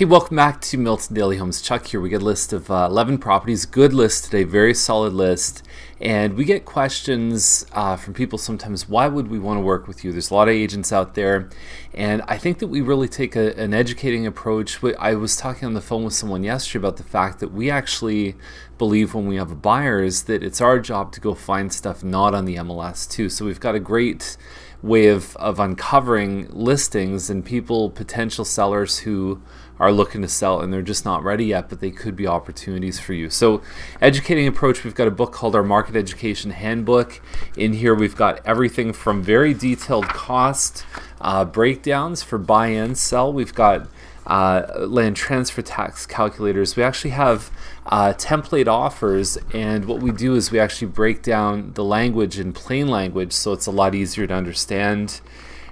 Hey, welcome back to Milton Daily Homes. Chuck here. We get a list of 11 properties. Good list today, very solid list. And we get questions from people sometimes, why would we want to work with you? There's a lot of agents out there. And I think that we really take an educating approach. I was talking on the phone with someone yesterday about the fact that we actually believe when we have a buyer is that it's our job to go find stuff not on the MLS too. So we've got a great way of uncovering listings and potential sellers who are looking to sell and they're just not ready yet, but they could be opportunities for you. So educating approach, we've got a book called our Market Education Handbook. In here we've got everything from very detailed cost breakdowns for buy and sell. We've got land transfer tax calculators. We actually have template offers, and what we do is we actually break down the language in plain language so it's a lot easier to understand.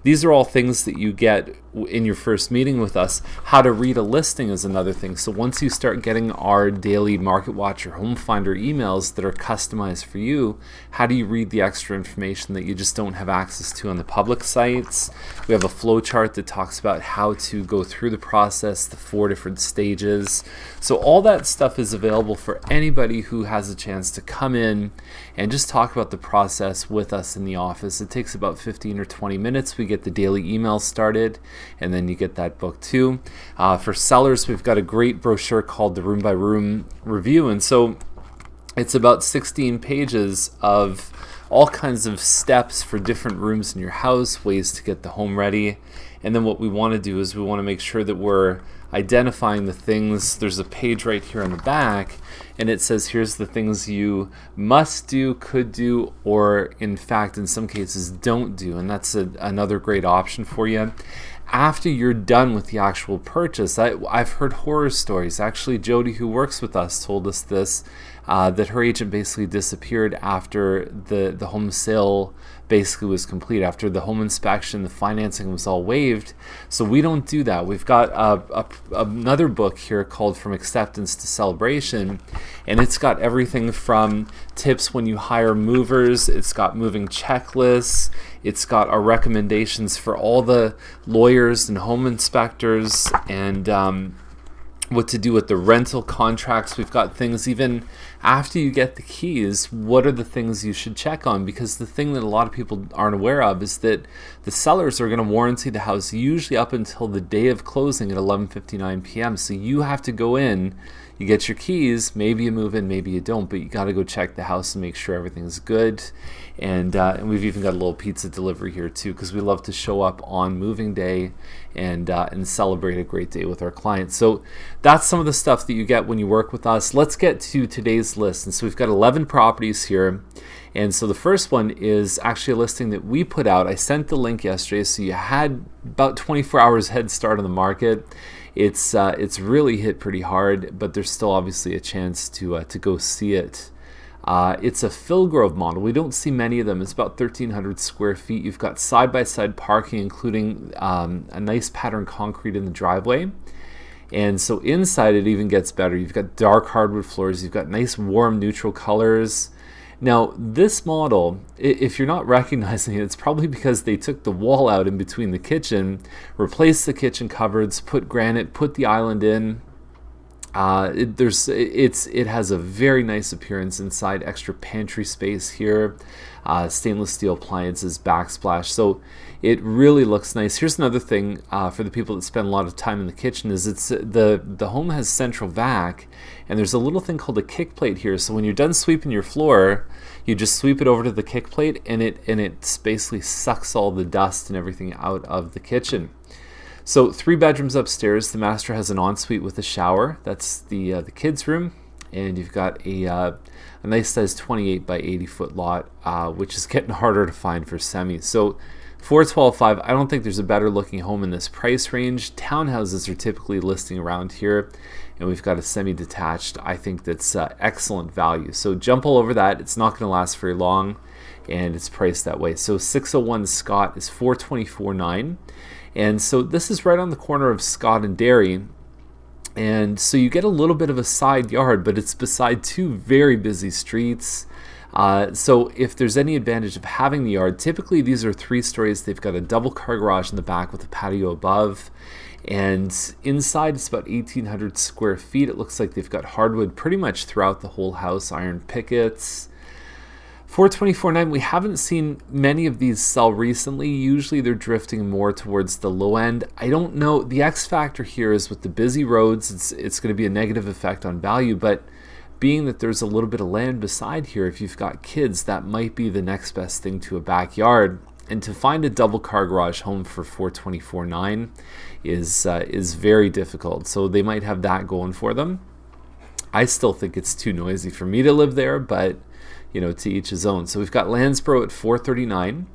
These are all things that you get in your first meeting with us. How to read a listing is another thing. So once you start getting our daily Market Watch or Home Finder emails that are customized for you, how do you read the extra information that you just don't have access to on the public sites? We have a flow chart that talks about how to go through the process, the 4 different stages. So all that stuff is available for anybody who has a chance to come in and just talk about the process with us in the office. It takes about 15 or 20 minutes. We get the daily emails started, and then you get that book too. For sellers, we've got a great brochure called the Room by Room Review, and so it's about 16 pages of all kinds of steps for different rooms in your house, ways to get the home ready. And then what we want to do is we want to make sure that we're identifying the things. There's a page right here on the back, and it says here's the things you must do, could do, or in fact in some cases don't do, and that's another great option for you. After you're done with the actual purchase, I've heard horror stories. Actually, Jody, who works with us, told us this, that her agent basically disappeared after the home sale basically was complete, after the home inspection, the financing was all waived. So we don't do that. We've got another book here called From Acceptance to Celebration, and it's got everything from tips when you hire movers, it's got moving checklists, it's got our recommendations for all the lawyers and home inspectors, and what to do with the rental contracts. We've got things even after you get the keys, what are the things you should check on? Because the thing that a lot of people aren't aware of is that the sellers are going to warranty the house usually up until the day of closing at 11:59 p.m. So you have to go in, you get your keys, maybe you move in, maybe you don't, but you got to go check the house and make sure everything's good. And we've even got a little pizza delivery here too, because we love to show up on moving day and celebrate a great day with our clients. So that's some of the stuff that you get when you work with us. Let's get to today's list. And so we've got 11 properties here. And so the first one is actually a listing that we put out. I sent the link yesterday, so you had about 24 hours head start on the market. It's really hit pretty hard, but there's still obviously a chance to go see it. It's a Philgrove model. We don't see many of them. It's about 1,300 square feet. You've got side-by-side parking, including a nice pattern concrete in the driveway. And so inside it even gets better. You've got dark hardwood floors. You've got nice warm neutral colors. Now this model, if you're not recognizing it, it's probably because they took the wall out in between the kitchen, replaced the kitchen cupboards, put granite, put the island in. It has a very nice appearance inside, extra pantry space here, stainless steel appliances, backsplash, so it really looks nice. Here's another thing for the people that spend a lot of time in the kitchen is the home has central vac, and there's a little thing called a kick plate here. So when you're done sweeping your floor, you just sweep it over to the kick plate, and it basically sucks all the dust and everything out of the kitchen. So 3 bedrooms upstairs. The master has an ensuite with a shower. That's the kids' room, and you've got a nice size 28 by 80 foot lot, which is getting harder to find for semis. So 412.5. I don't think there's a better looking home in this price range. Townhouses are typically listing around here, and we've got a semi-detached. I think that's excellent value. So jump all over that. It's not going to last very long, and it's priced that way. So 601 Scott is 424.9. And so this is right on the corner of Scott and Derry. And so you get a little bit of a side yard, but it's beside 2 very busy streets. So if there's any advantage of having the yard, typically these are 3 stories. They've got a double car garage in the back with a patio above. And inside it's about 1,800 square feet. It looks like they've got hardwood pretty much throughout the whole house, iron pickets. 424.9, we haven't seen many of these sell recently. Usually they're drifting more towards the low end. I don't know. The X factor here is with the busy roads, it's going to be a negative effect on value, but being that there's a little bit of land beside here, if you've got kids, that might be the next best thing to a backyard. And to find a double car garage home for 424.9 is very difficult. So they might have that going for them. I still think it's too noisy for me to live there, but to each his own. So we've got Landsborough at 439,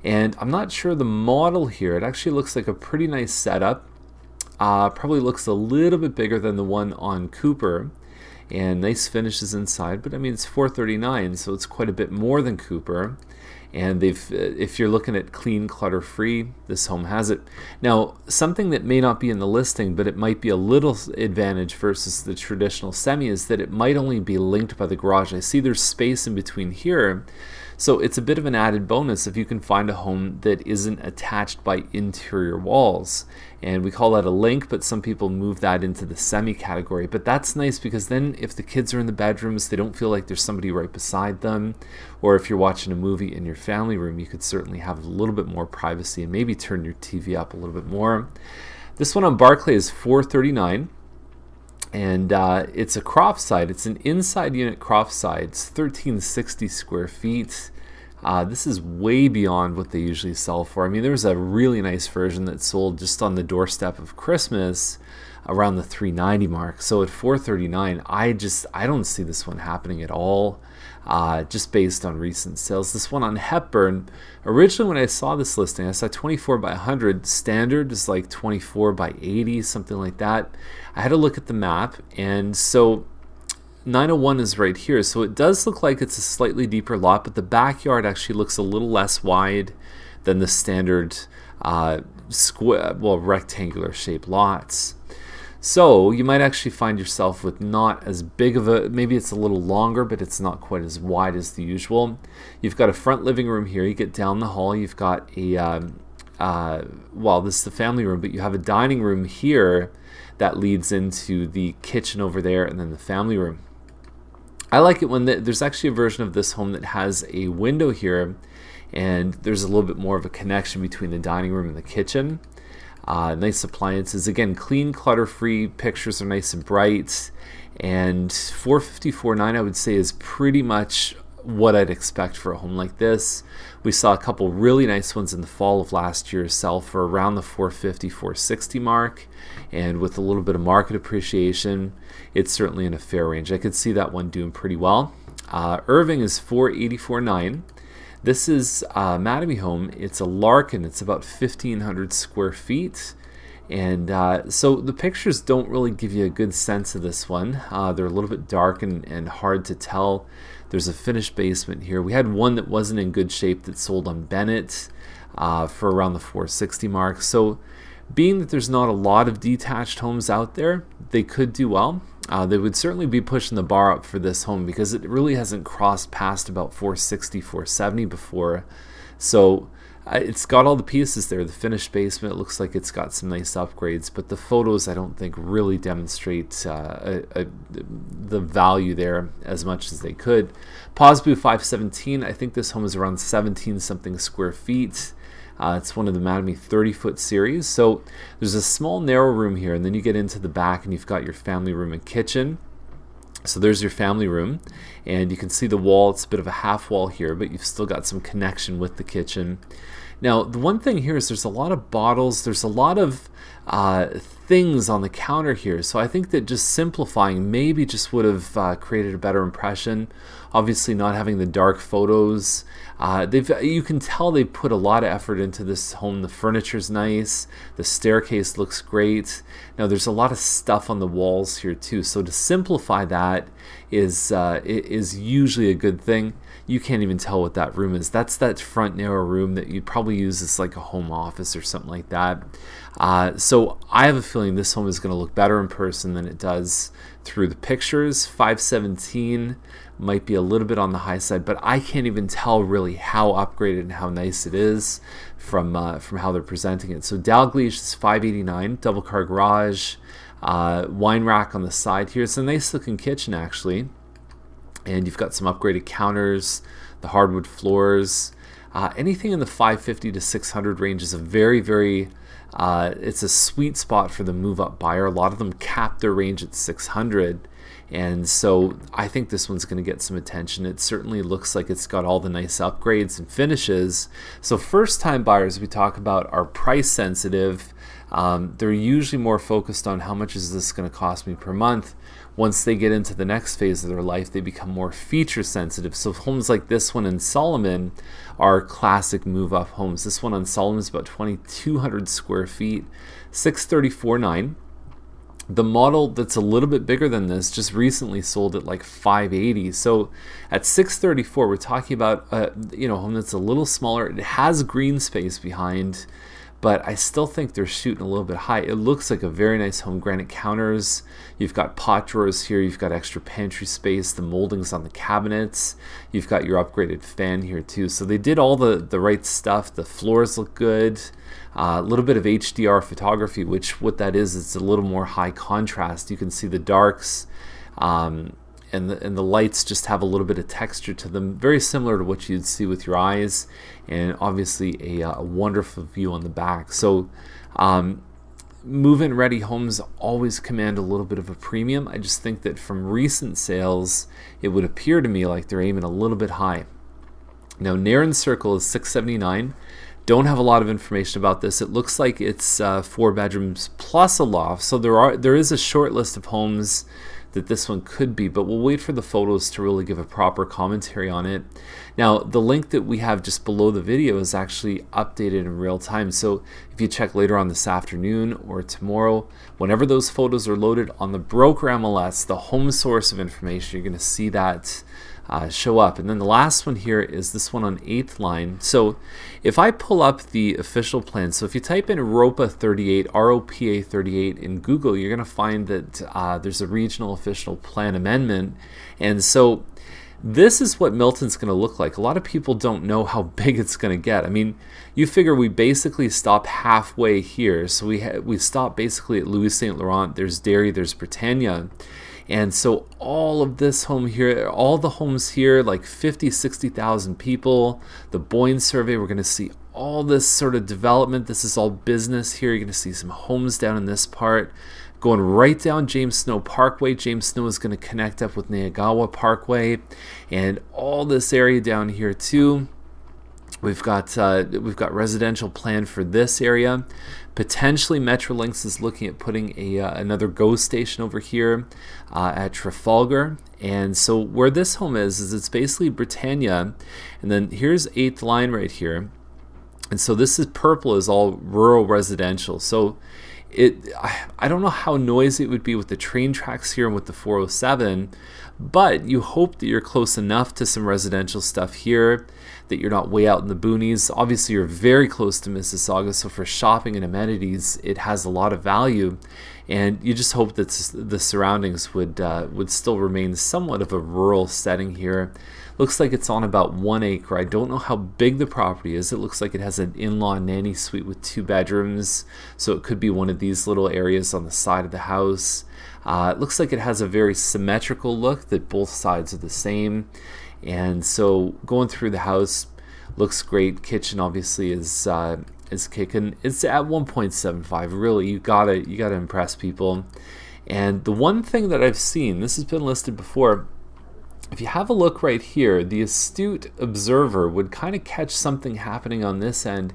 and I'm not sure the model here. It actually looks like a pretty nice setup. Probably looks a little bit bigger than the one on Cooper, and nice finishes inside. But I mean, it's 439, so it's quite a bit more than Cooper. And if you're looking at clean, clutter-free, this home has it. Now, something that may not be in the listing, but it might be a little advantage versus the traditional semi, is that it might only be linked by the garage. I see there's space in between here, so it's a bit of an added bonus if you can find a home that isn't attached by interior walls. And we call that a link, but some people move that into the semi category. But that's nice because then if the kids are in the bedrooms, they don't feel like there's somebody right beside them. Or if you're watching a movie in your family room, you could certainly have a little bit more privacy and maybe turn your TV up a little bit more. This one on Barclay is 439. And it's a croft side. It's an inside unit croft side. It's 1,360 square feet. This is way beyond what they usually sell for. I mean, there was a really nice version that sold just on the doorstep of Christmas around the 390 mark. So at 439, I don't see this one happening at all, just based on recent sales. This one on Hepburn, originally when I saw this listing, I saw 24 by 100. Standard is like 24 by 80, something like that. I had to look at the map, and so 901 is right here, so it does look like it's a slightly deeper lot, but the backyard actually looks a little less wide than the standard rectangular shaped lots. So you might actually find yourself with not as big of a, maybe it's a little longer, but it's not quite as wide as the usual. You've got a front living room here. You get down the hall, you've got a, this is the family room, but you have a dining room here that leads into the kitchen over there and then the family room. I like it when there's actually a version of this home that has a window here, and there's a little bit more of a connection between the dining room and the kitchen. Nice appliances. Again, clean, clutter-free. Pictures are nice and bright. And 454.9, I would say, is pretty much what I'd expect for a home like this. We saw a couple really nice ones in the fall of last year sell for around the 450, 460 mark. And with a little bit of market appreciation, it's certainly in a fair range. I could see that one doing pretty well. Irving is 484.9. This is a Mattamy home. It's a Larkin. It's about 1,500 square feet. And so the pictures don't really give you a good sense of this one. They're a little bit dark and hard to tell. There's a finished basement here. We had one that wasn't in good shape that sold on Bennett for around the 460 mark. So being that there's not a lot of detached homes out there, they could do well. They would certainly be pushing the bar up for this home because it really hasn't crossed past about 460, 470 before. So it's got all the pieces there. The finished basement, it looks like it's got some nice upgrades, but the photos I don't think really demonstrate the value there as much as they could. Posbu 517, I think this home is around 17 something square feet. It's one of the Mattamy 30-foot series. So there's a small narrow room here, and then you get into the back and you've got your family room and kitchen. So there's your family room, and you can see the wall. It's a bit of a half wall here, but you've still got some connection with the kitchen. Now, the one thing here is there's a lot of bottles. There's a lot of things on the counter here. So I think that just simplifying maybe just would have created a better impression. Obviously, not having the dark photos. You can tell they've put a lot of effort into this home. The furniture's nice. The staircase looks great. Now, there's a lot of stuff on the walls here too. So to simplify that is usually a good thing. You can't even tell what that room is. That's that front narrow room that you'd probably use as like a home office or something like that. So I have a feeling this home is going to look better in person than it does through the pictures. 517 might be a little bit on the high side, but I can't even tell really how upgraded and how nice it is from how they're presenting it. So Dalglish is 589, double car garage, wine rack on the side here. It's a nice looking kitchen actually, and you've got some upgraded counters, the hardwood floors. Anything in the 550 to 600 range is a very it's a sweet spot for the move-up buyer. A lot of them cap their range at 600, and so I think this one's going to get some attention. It certainly looks like it's got all the nice upgrades and finishes. So first-time buyers we talk about are price sensitive. They're usually more focused on how much is this going to cost me per month. Once they get into the next phase of their life, they become more feature sensitive. So homes like this one in Solomon are classic move-up homes. This one on Solomon is about 2,200 square feet, 634.9. The model that's a little bit bigger than this just recently sold at like 580. So at 634, we're talking about a home that's a little smaller. It has green space behind, but I still think they're shooting a little bit high. It looks like a very nice home. Granite counters. You've got pot drawers here. You've got extra pantry space. The moldings on the cabinets. You've got your upgraded fan here too. So they did all the right stuff. The floors look good. A little bit of HDR photography, which what that is, it's a little more high contrast. You can see the darks. And the lights just have a little bit of texture to them, very similar to what you'd see with your eyes, and obviously a wonderful view on the back. So move-in ready homes always command a little bit of a premium. I just think that from recent sales, it would appear to me like they're aiming a little bit high. Now Nairn Circle is 679. Don't have a lot of information about this. It looks like it's 4 bedrooms plus a loft, so there is a short list of homes that this one could be, but we'll wait for the photos to really give a proper commentary on it. Now, the link that we have just below the video is actually updated in real time. So if you check later on this afternoon or tomorrow, whenever those photos are loaded on the broker MLS, the home source of information, you're going to see that show up. And then the last one here is this one on 8th line. So if I pull up the official plan, so if you type in ROPA 38, ROPA 38 in Google, you're going to find that there's a regional official plan amendment. And so this is what Milton's going to look like. A lot of people don't know how big it's going to get. I mean, you figure we basically stop halfway here. So we stop basically at Louis Saint Laurent. There's Derry, there's Britannia. And so all of this home here, all the homes here, like 50, 60,000 people, the Boyne survey, we're going to see all this sort of development. This is all business here. You're going to see some homes down in this part. Going right down James Snow Parkway. James Snow is going to connect up with Nayagawa Parkway. And all this area down here too. We've got residential plan for this area. Potentially Metrolinx is looking at putting another GO station over here at Trafalgar. And so where this home is it's basically Britannia, and then here's 8th line right here. And so this is purple is all rural residential. So I don't know how noisy it would be with the train tracks here and with the 407, but you hope that you're close enough to some residential stuff here that you're not way out in the boonies. Obviously, you're very close to Mississauga, so for shopping and amenities, it has a lot of value. And you just hope that the surroundings would still remain somewhat of a rural setting here. Looks like it's on about 1 acre. I don't know how big the property is. It looks like it has an in-law nanny suite with 2 bedrooms, so it could be one of these little areas on the side of the house. It looks like it has a very symmetrical look, that both sides are the same. And so going through the house looks great. Kitchen obviously is kicking. It's at 1.75. Really, you gotta impress people. And the one thing that I've seen, this has been listed before, if you have a look right here, the astute observer would kind of catch something happening on this end.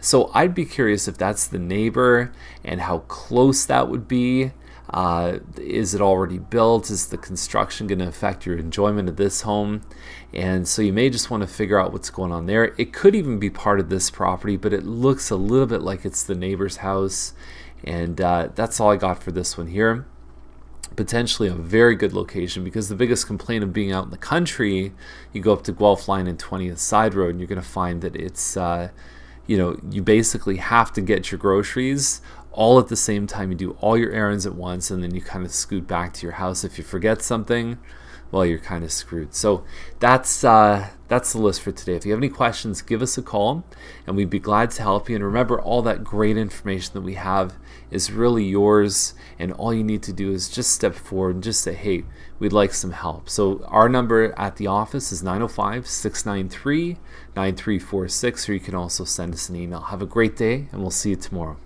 So I'd be curious if that's the neighbor and how close that would be. Is it already built? Is the construction going to affect your enjoyment of this home? And so you may just want to figure out what's going on there. It could even be part of this property, but it looks a little bit like it's the neighbor's house. And that's all I got for this one here. Potentially a very good location, because the biggest complaint of being out in the country, you go up to Guelph Line and 20th Side Road and you're going to find that it's you basically have to get your groceries all at the same time. You do all your errands at once, and then you kind of scoot back to your house. If you forget something, well, you're kind of screwed. So that's the list for today. If you have any questions, give us a call, and we'd be glad to help you. And remember, all that great information that we have is really yours, and all you need to do is just step forward and just say, hey, we'd like some help. So our number at the office is 905-693-9346, or you can also send us an email. Have a great day, and we'll see you tomorrow.